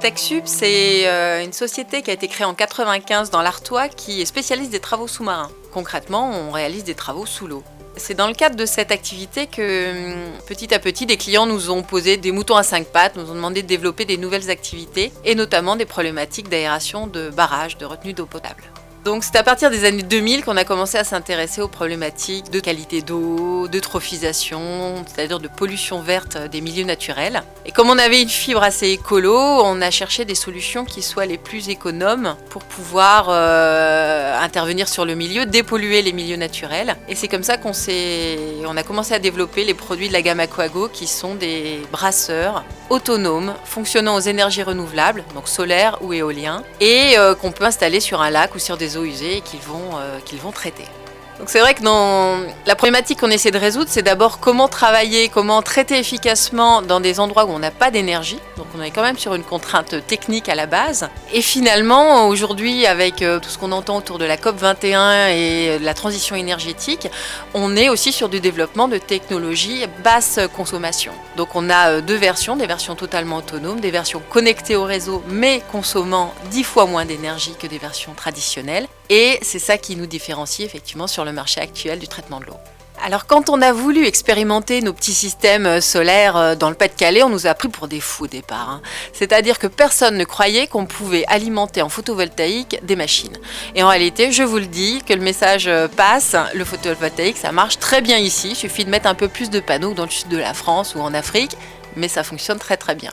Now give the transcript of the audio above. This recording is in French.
TechSup, c'est une société qui a été créée en 1995 dans l'Artois qui est spécialiste des travaux sous-marins. Concrètement, on réalise des travaux sous l'eau. C'est dans le cadre de cette activité que petit à petit, des clients nous ont posé des moutons à 5 pattes, nous ont demandé de développer des nouvelles activités et notamment des problématiques d'aération de barrages, de retenue d'eau potable. Donc c'est à partir des années 2000 qu'on a commencé à s'intéresser aux problématiques de qualité d'eau, d'eutrophisation, c'est-à-dire de pollution verte des milieux naturels. Et comme on avait une fibre assez écolo, on a cherché des solutions qui soient les plus économes pour pouvoir intervenir sur le milieu, dépolluer les milieux naturels. Et c'est comme ça qu'on a commencé à développer les produits de la gamme Aquago qui sont des brasseurs autonomes, fonctionnant aux énergies renouvelables, donc solaires ou éoliens, et qu'on peut installer sur un lac ou sur des eaux usées et qu'ils vont traiter. Donc c'est vrai que la problématique qu'on essaie de résoudre, c'est d'abord comment travailler, comment traiter efficacement dans des endroits où on n'a pas d'énergie. Donc on est quand même sur une contrainte technique à la base. Et finalement, aujourd'hui, avec tout ce qu'on entend autour de la COP21 et de la transition énergétique, on est aussi sur du développement de technologies basse consommation. Donc on a deux versions, des versions totalement autonomes, des versions connectées au réseau mais consommant 10 fois moins d'énergie que des versions traditionnelles. Et c'est ça qui nous différencie effectivement sur le marché actuel du traitement de l'eau. Alors quand on a voulu expérimenter nos petits systèmes solaires dans le Pas-de-Calais, on nous a pris pour des fous au départ. C'est-à-dire que personne ne croyait qu'on pouvait alimenter en photovoltaïque des machines. Et en réalité, je vous le dis, que le message passe, le photovoltaïque ça marche très bien ici, il suffit de mettre un peu plus de panneaux dans le sud de la France ou en Afrique, mais ça fonctionne très très bien.